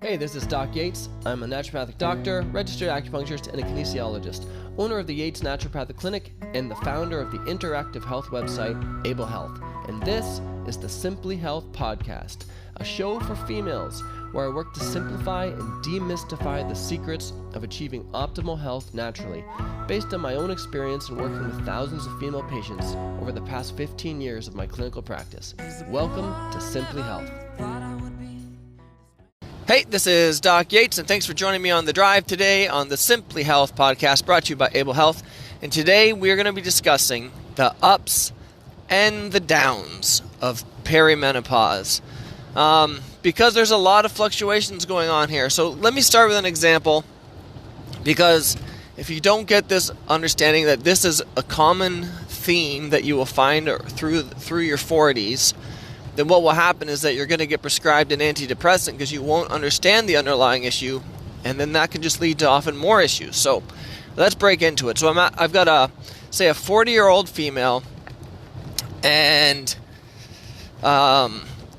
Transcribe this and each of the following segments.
Hey, this is Doc Yates. I'm a naturopathic doctor, registered acupuncturist, and a kinesiologist, owner of the Yates Naturopathic Clinic, and the founder of the interactive health website, Able Health. And this is the Simply Health Podcast, a show for females where I work to simplify and demystify the secrets of achieving optimal health naturally, based on my own experience in working with thousands of female patients over the past 15 years of my clinical practice. Welcome to Simply Health. Hey, this is Doc Yates, and thanks for joining me on the drive today on the Simply Health Podcast, brought to you by Able Health. And today we're going to be discussing the ups and the downs of perimenopause, because there's a lot of fluctuations going on here. So let me start with an example, because if you don't get this understanding that this is a common theme that you will find through your 40s, then what will happen is that you're going to get prescribed an antidepressant because you won't understand the underlying issue, and then that can just lead to often more issues. So let's break into it. So I've got a 40-year-old female, and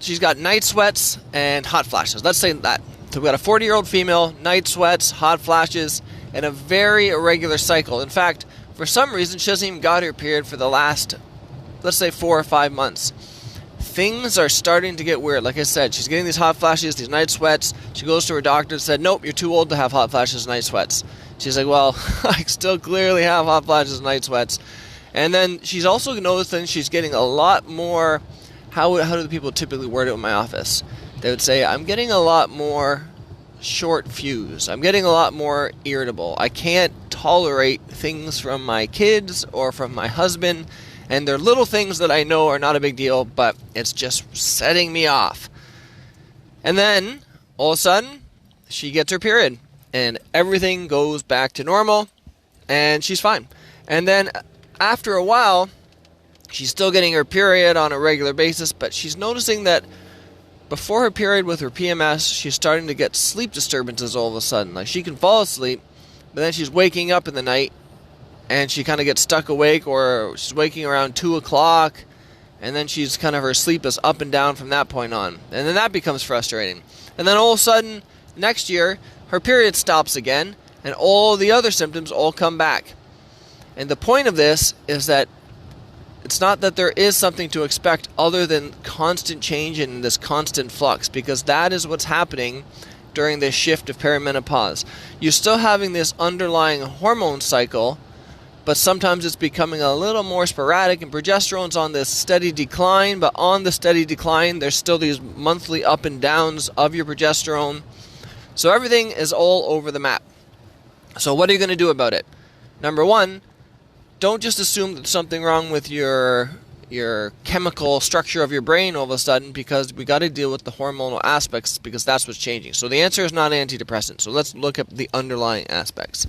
she's got night sweats and hot flashes. Let's say that. So we've got a 40-year-old female, night sweats, hot flashes, and a very irregular cycle. In fact, for some reason, she hasn't even got her period for the last, let's say, 4 or 5 months. Things are starting to get weird. Like I said, she's getting these hot flashes, these night sweats. She goes to her doctor and said, nope, you're too old to have hot flashes and night sweats. She's like, well, I still clearly have hot flashes and night sweats. And then she's also noticing she's getting a lot more, how do the people typically word it in my office? They would say, I'm getting a lot more short fuse. I'm getting a lot more irritable. I can't tolerate things from my kids or from my husband. And they're little things that I know are not a big deal, but it's just setting me off. And then, all of a sudden, she gets her period. And everything goes back to normal, and she's fine. And then, after a while, she's still getting her period on a regular basis, but she's noticing that before her period with her PMS, she's starting to get sleep disturbances all of a sudden. Like, she can fall asleep, but then she's waking up in the night, and she kind of gets stuck awake, or she's waking around 2 o'clock, and then she's kind of, her sleep is up and down from that point on. And then that becomes frustrating. And then all of a sudden, next year, her period stops again, and all the other symptoms all come back. And the point of this is that it's not that there is something to expect other than constant change and this constant flux, because that is what's happening during this shift of perimenopause. You're still having this underlying hormone cycle, but sometimes it's becoming a little more sporadic, and progesterone's on this steady decline, but on the steady decline, there's still these monthly up and downs of your progesterone. So everything is all over the map. So what are you going to do about it? Number one, don't just assume that something wrong with your chemical structure of your brain all of a sudden, because we got to deal with the hormonal aspects, because that's what's changing. So the answer is not antidepressant. So let's look at the underlying aspects.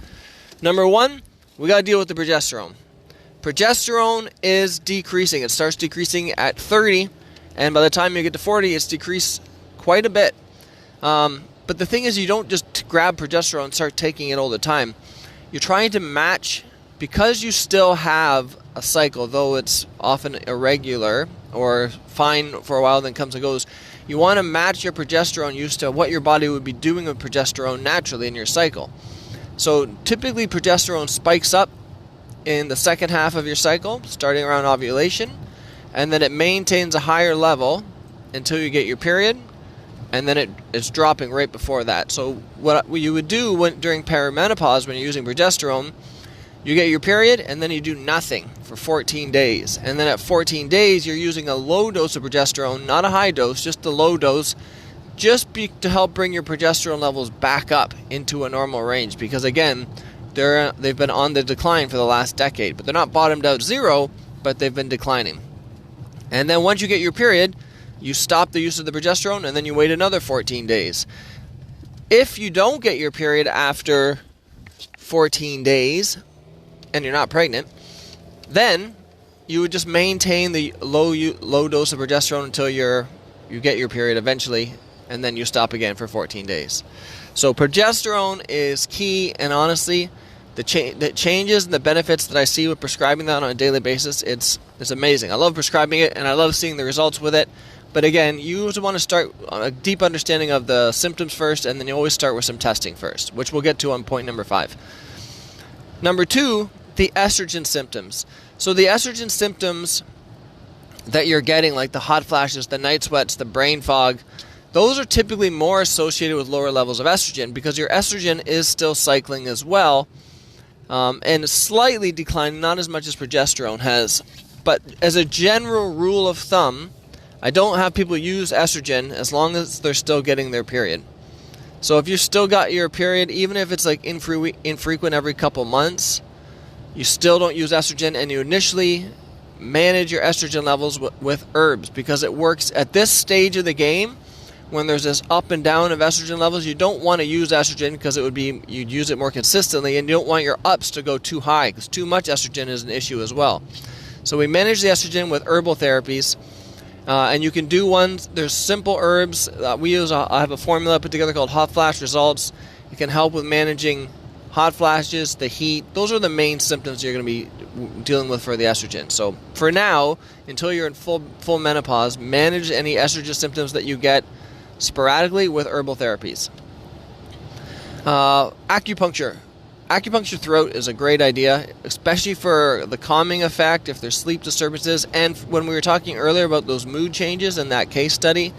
Number one, we got to deal with the progesterone. Progesterone is decreasing. It starts decreasing at 30, and by the time you get to 40, it's decreased quite a bit. But the thing is, you don't just grab progesterone and start taking it all the time. You're trying to match, because you still have a cycle, though it's often irregular or fine for a while, then comes and goes. You want to match your progesterone use to what your body would be doing with progesterone naturally in your cycle. So typically progesterone spikes up in the second half of your cycle, starting around ovulation, and then it maintains a higher level until you get your period, and then it's dropping right before that. So what you would do during perimenopause, when you're using progesterone, you get your period, and then you do nothing for 14 days. And then at 14 days, you're using a low dose of progesterone, not a high dose, just a low dose, to help bring your progesterone levels back up into a normal range. Because again, they've been on the decline for the last decade, but they're not bottomed out zero, but they've been declining. And then once you get your period, you stop the use of the progesterone, and then you wait another 14 days. If you don't get your period after 14 days, and you're not pregnant, then you would just maintain the low dose of progesterone until you get your period eventually, and then you stop again for 14 days. So progesterone is key, and honestly, the changes and the benefits that I see with prescribing that on a daily basis, it's amazing. I love prescribing it, and I love seeing the results with it, But again, you always want to start on a deep understanding of the symptoms first, and then you always start with some testing first, which we'll get to on point number 5. Number 2, the estrogen symptoms. So the estrogen symptoms that you're getting, like the hot flashes, the night sweats, the brain fog, those are typically more associated with lower levels of estrogen because your estrogen is still cycling as well, and slightly declining, not as much as progesterone has. But as a general rule of thumb, I don't have people use estrogen as long as they're still getting their period. So if you still got your period, even if it's like infrequent every couple months, you still don't use estrogen, and you initially manage your estrogen levels with herbs, because it works at this stage of the game. When there's this up and down of estrogen levels, you don't want to use estrogen because you'd use it more consistently, and you don't want your ups to go too high because too much estrogen is an issue as well. So we manage the estrogen with herbal therapies, and you can do ones. There's simple herbs we use. I have a formula put together called Hot Flash Results. It can help with managing hot flashes, the heat. Those are the main symptoms you're going to be dealing with for the estrogen. So for now, until you're in full menopause, manage any estrogen symptoms that you get sporadically with herbal therapies. Acupuncture. Acupuncture throat is a great idea, especially for the calming effect if there's sleep disturbances. And when we were talking earlier about those mood changes in that case study,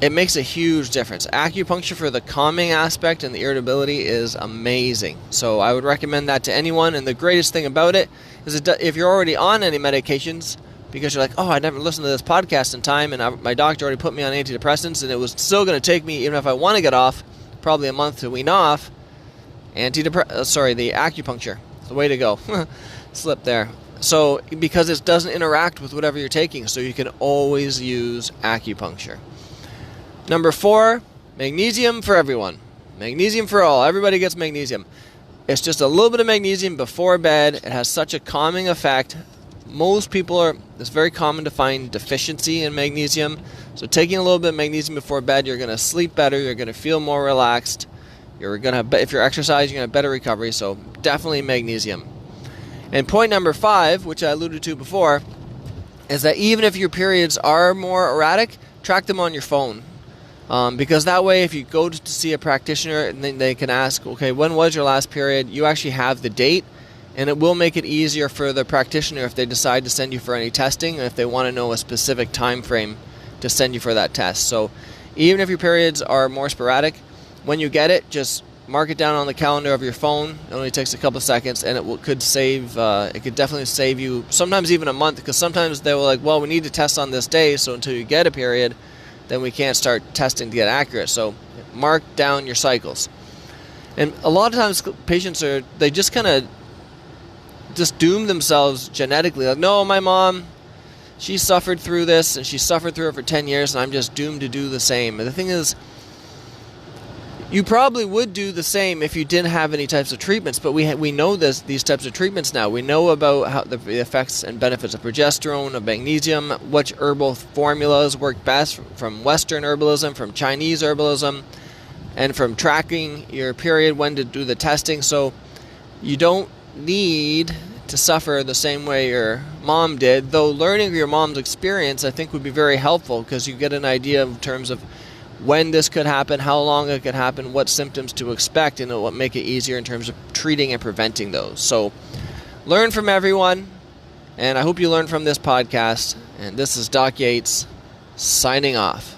it makes a huge difference. Acupuncture for the calming aspect and the irritability is amazing. So I would recommend that to anyone. And the greatest thing about it is if you're already on any medications, because you're like, oh, I never listened to this podcast in time, and my doctor already put me on antidepressants, and it was still going to take me, even if I want to get off, probably a month to wean off. The acupuncture. It's the way to go. Slip there. So, because it doesn't interact with whatever you're taking, so you can always use acupuncture. Number 4, magnesium for everyone. Magnesium for all. Everybody gets magnesium. It's just a little bit of magnesium before bed. It has such a calming effect. It's very common to find deficiency in magnesium. So taking a little bit of magnesium before bed, you're going to sleep better. You're going to feel more relaxed. If you're exercising, you're going to have better recovery. So definitely magnesium. And point number 5, which I alluded to before, is that even if your periods are more erratic, track them on your phone. Because that way, if you go to see a practitioner, and then they can ask, okay, when was your last period? You actually have the date, and it will make it easier for the practitioner if they decide to send you for any testing, and if they want to know a specific time frame to send you for that test. So even if your periods are more sporadic, when you get it, just mark it down on the calendar of your phone. It only takes a couple seconds, and it could definitely save you sometimes even a month, because sometimes they were like, well, we need to test on this day, so until you get a period, then we can't start testing to get accurate. So mark down your cycles. And a lot of times patients they just kind of just doom themselves genetically. Like, no, my mom, she suffered through this, and she suffered through it for 10 years, and I'm just doomed to do the same. And the thing is, you probably would do the same if you didn't have any types of treatments, but we know these types of treatments now. We know about how the effects and benefits of progesterone, of magnesium, which herbal formulas work best from Western herbalism, from Chinese herbalism, and from tracking your period, when to do the testing. So you don't need to suffer the same way your mom did, though learning your mom's experience I think would be very helpful, because you get an idea in terms of when this could happen, how long it could happen, what symptoms to expect, and it will make it easier in terms of treating and preventing those. So learn from everyone, and I hope you learn from this podcast. And this is Doc Yates signing off.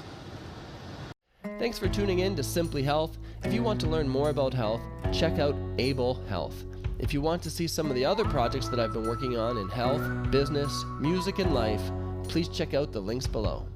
Thanks for tuning in to Simply Health. If you want to learn more about health, check out Able Health. If you want to see some of the other projects that I've been working on in health, business, music, and life, please check out the links below.